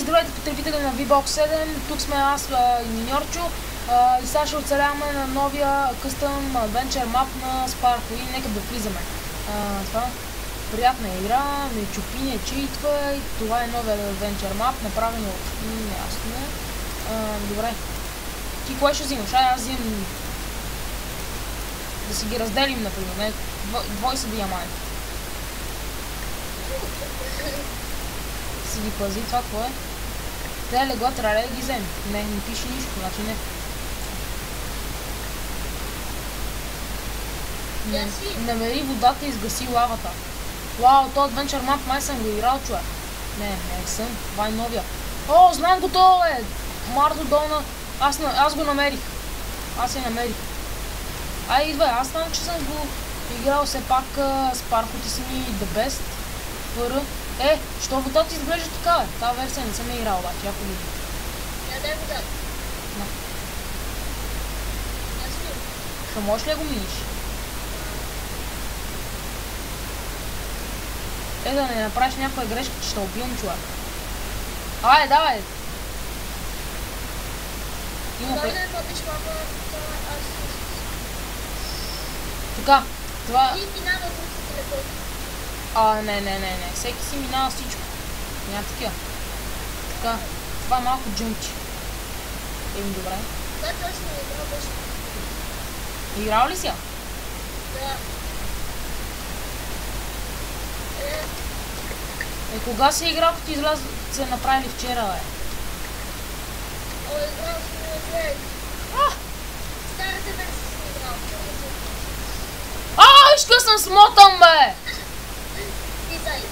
здравейте потребители на VBOX 7, тук сме аз и Миньорчо и сега ще оцеляваме на новия къстъм Adventure Map на Sparko и нека да влизаме. Това приятна игра, не чупи, не читва и това е новия Adventure Map, направен от неясно. Добре. Ти кое ще взимаш? Аз взимам да си ги разделим, например, не? Двой са диаманти. Си ги пази, това какво е? Те легла трябва да ги вземи. Не пише нищо, значи не. Намери водата и изгаси лавата. Вау, този Adventure Map май съм го играл, човек. Не съм, това е новия. О, знам го това, бе! Марто Долна, аз го намерих. Аз я намерих. Ай, идвай, аз знам, че съм го играл все пак Sparko, ти си ми the best. Що водата изглежда така, бе? Тази версия не съм я играл, обаче, я погледни. Я дай водата. На. Аз ли? Ще можеш ли да го миниш? Да не направиш някаква грешка, че ще убивам, човек. Айде, давай! Има Дай да ходиш малко, аз... Така, това... Ти минава друг си телефон. Не. Всеки си минава всичко. Няма такива. Така, това е малко джумчи. Добре. Да, точно не играл беше. Играл ли си я? Да. Кога си играл, като излез, се направили вчера, бе? Играл си не. Старата версия си играл. Виж къде съм смотан, бе! Дизайн.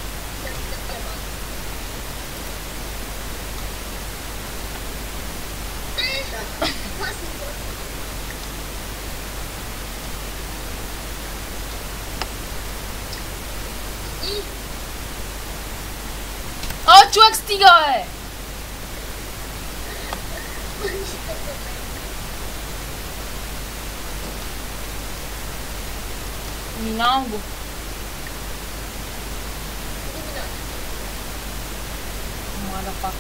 Човек стига, бе! Минавам го. Мада пак.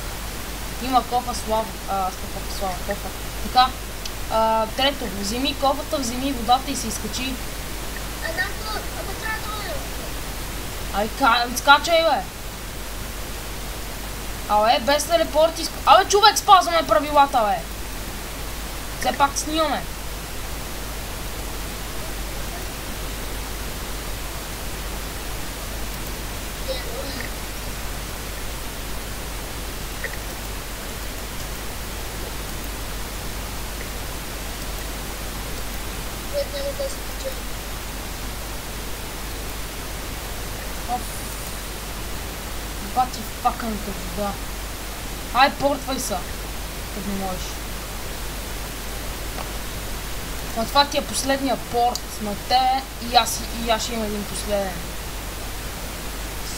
Има кофа слава. Кофа. Така. Трето, вземи кофата, вземи водата и се изкачи. Скачай, бе! Без телепорт човек, спазваме правилата, бе! Все пак снимаме. Бати факънта вода. Портвай са. Като не можеш. Това ти е последния порт на те и аз ще имам един последен.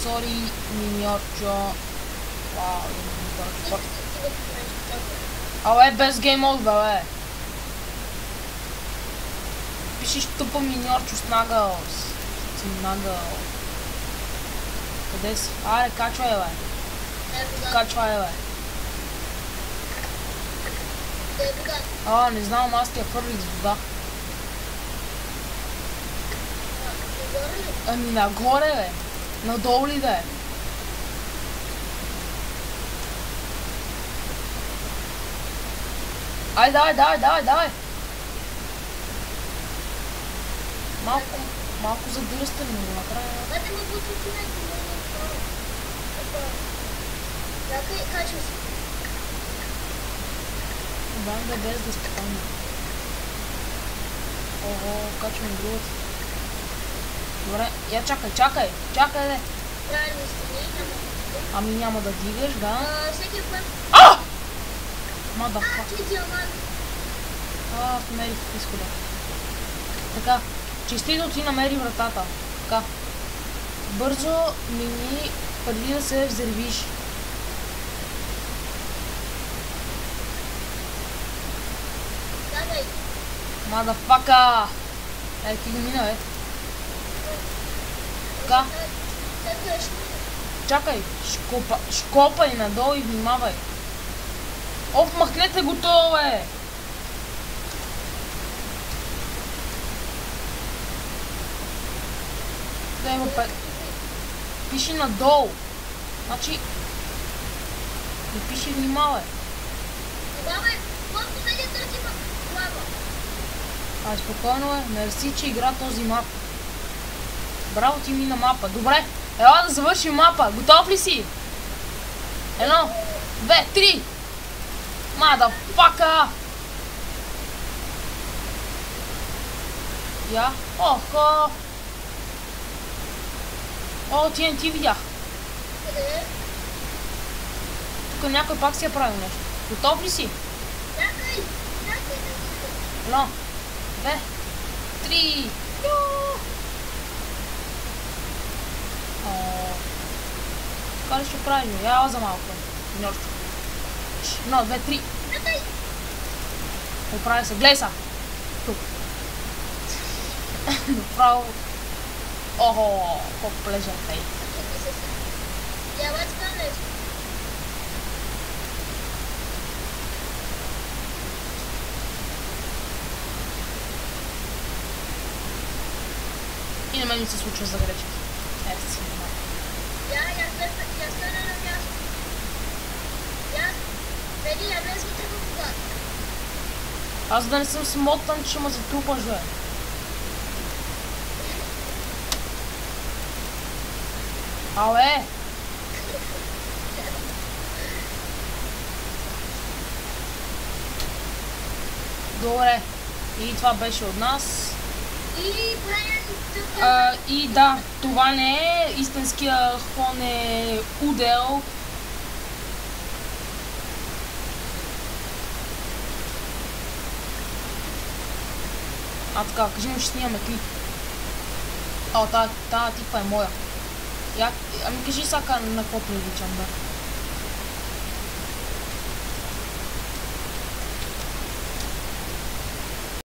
Сори, Миньорчо. Вау, един порт. Без гейм мод, бе. Пишеш тупа Миньорчо с нагъл. Къде си? Качвай, бе. Качвай, бе. Не знам, аз ти я хвърлих с вода. Нагоре, бе. Надолу ли да е? Давай. Малко задръстен го направя. Качва се. Да, без да спокойно. Качвам другата. Добре, я чакай, де. Няма да дигаш, да. Всеки път. Мадафак. Ти диамант. Намерих изхода. Така, честито ти намери вратата. Така. Бързо мини преди да се взривиш. Мадафака! Ти го мина, бе. Така. Чакай, шкопай надолу и внимавай. Оп, махнете го това, бе! Дай го пиши надолу. Значи... Не пиши внимавай. Внимавай, колко седи този лава. Ай, спокойно е, мерси, че игра този мап. Браво, ти мина мапа. Добре, ела да завършим мапа. Готов ли си? 1, 2, 3. Мадафака! Я? Охо! О, TNT видях. Къде? Тук някой пак си е правил нещо. Готов ли си? Чакай! Едно, 2, 3. Така ли ще правим? Я за малко. Нощ. 1, 2, 3. Чакай! Оправи се. Гледай са. Тук. Направо. Охо, колко плежен фей. Я бачка нещо. И на мен ми се случва за грешки. Ето си няма. Я стана на място. Преди я влез вътре в водата. Аз да не съм смотан, че ще ме затрупаш, бе. Абе! Добре. И това беше от нас. И Брайан И да, това не е истинския хоне удел. Така, кажи му, ще снимаме клип. О, тая типа е моя. Ами кажи сега на какво приличам, да.